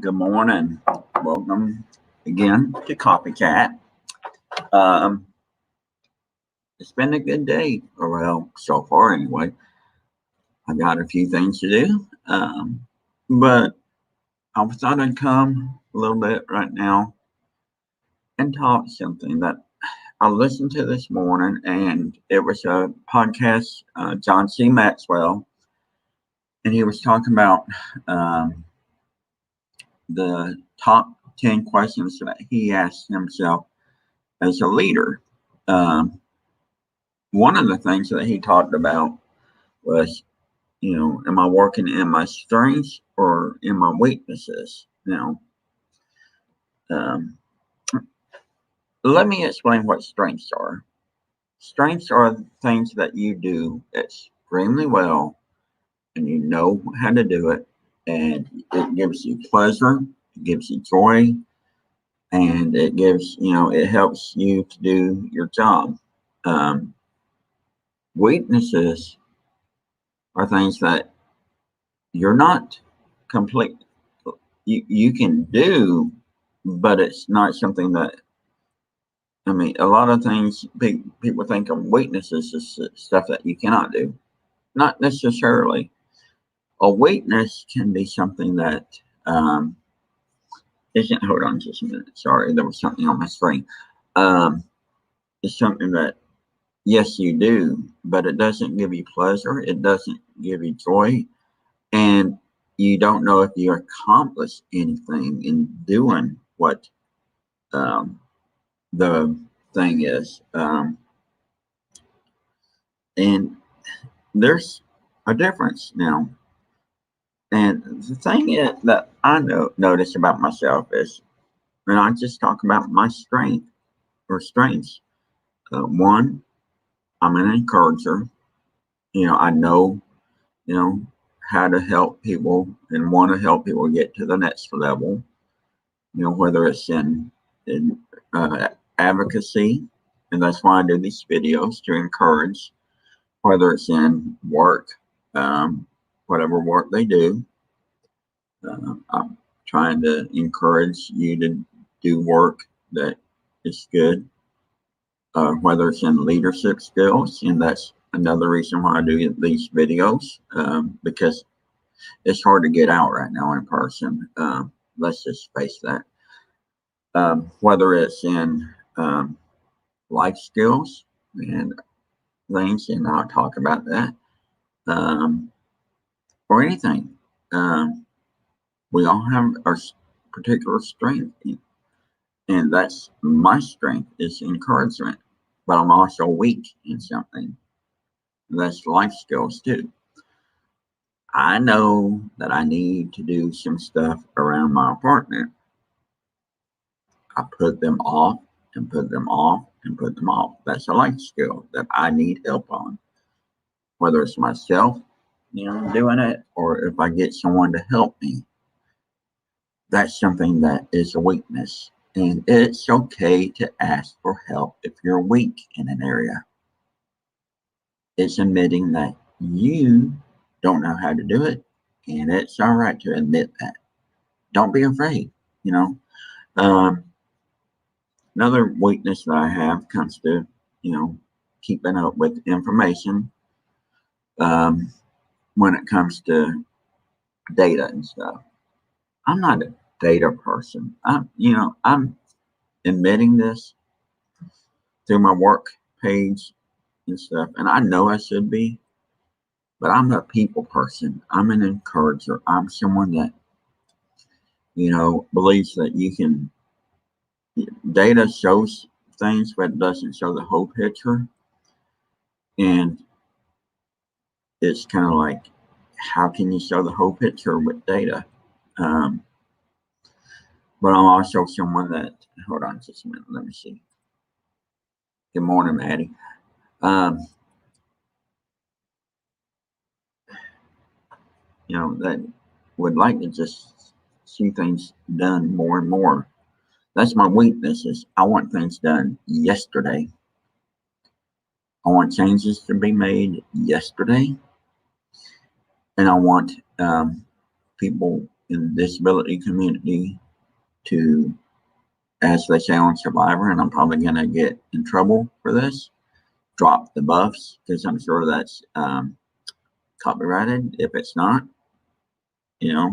Good morning. Welcome again to Copycat. Um, it's been a good day, or well, so far anyway. I've got a few things to do, but I thought I'd come a little bit right now and talk something that I listened to this morning, and it was a podcast, John C. Maxwell, and he was talking about the top 10 questions that he asked himself as a leader. One of the things that he talked about was, am I working in my strengths or in my weaknesses? Um, let me explain what strengths are. Strengths are things that you do extremely well and you know how to do it, and it gives you pleasure, it gives you joy, and it helps you to do your job. Weaknesses are things that you're not complete. You can do, but it's not something that, a lot of things people think of weaknesses as stuff that you cannot do. Not necessarily. A weakness can be something that isn't, hold on just a minute. Sorry, there was something on my screen. It's something that, yes, you do, but it doesn't give you pleasure. It doesn't give you joy. And you don't know if you accomplished anything in doing what the thing is. And there's a difference now. And the thing is that I notice about myself is when I just talk about my strength or strengths. One, I'm an encourager. I know, how to help people and want to help people get to the next level. Whether it's in advocacy, and that's why I do these videos to encourage, whether it's in work, whatever work they do. I'm trying to encourage you to do work that is good, whether it's in leadership skills, and that's another reason why I do these videos, because it's hard to get out right now in person. Let's just face that. Whether it's in life skills and things, and I'll talk about that, or anything. We all have our particular strength, and that's my strength is encouragement, but I'm also weak in something. That's life skills too. I know that I need to do some stuff around my apartment. I put them off and put them off and put them off. That's a life skill that I need help on. Whether it's myself, doing it, or if I get someone to help me. That's something that is a weakness. And it's okay to ask for help if you're weak in an area. It's admitting that you don't know how to do it, and it's all right to admit that. Don't be afraid, Another weakness that I have comes to, keeping up with information when it comes to data and stuff. I'm not a data person. I'm admitting this through my work page and stuff, and I know I should be, but I'm a people person. I'm an encourager. I'm someone that, believes that data shows things, but it doesn't show the whole picture. And it's kind of like, how can you show the whole picture with data? But I'm also someone that, hold on just a minute, let me see. Good morning, Maddie. That would like to just see things done more and more. That's my weakness, is I want things done yesterday. I want changes to be made yesterday. And I want people in the disability community to, as they say on Survivor, and I'm probably going to get in trouble for this, drop the buffs, because I'm sure that's copyrighted. If it's not,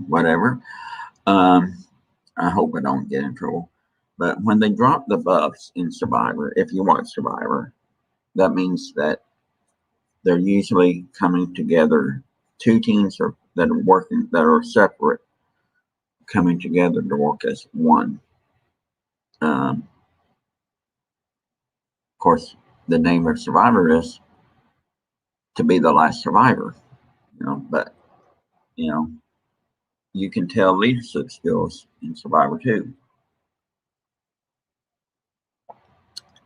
whatever. I hope I don't get in trouble. But when they drop the buffs in Survivor, if you watch Survivor, that means that they're usually coming together. Two teams that are working, that are separate, coming together to work as one. Of course, the name of Survivor is to be the last survivor. But you can tell leadership skills in Survivor too.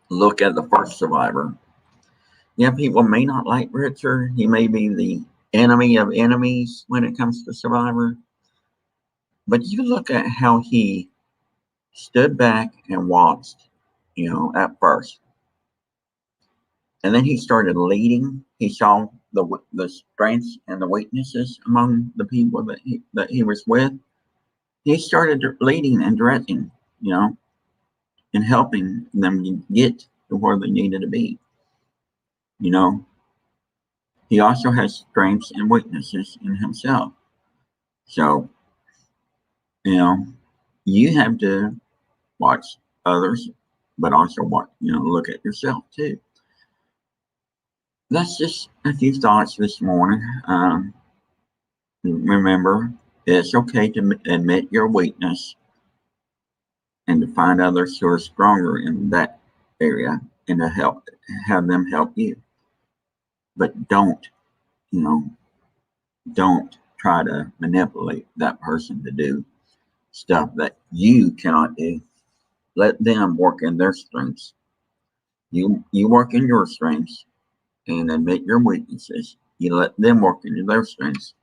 Look at the first Survivor. Yeah, people may not like Richard. He may be the enemy of enemies when it comes to Survivor. But you look at how he stood back and watched, at first. And then he started leading. He saw the strengths and the weaknesses among the people that he was with. He started leading and directing, and helping them get to where they needed to be. He also has strengths and weaknesses in himself. So, you have to watch others, but also look at yourself too. That's just a few thoughts this morning. Remember, it's okay to admit your weakness and to find others who are stronger in that area and to have them help you. But don't try to manipulate that person to do stuff that you cannot do. Let them work in their strengths. You work in your strengths and admit your weaknesses. You let them work into their strengths.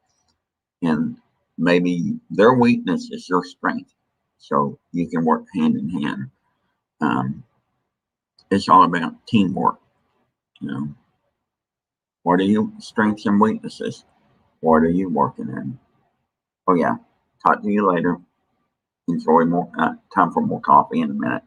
And maybe their weakness is your strength. So you can work hand in hand. It's all about teamwork. What are your strengths and weaknesses? What are you working in? Oh yeah. Talk to you later. Enjoy more time for more coffee in a minute.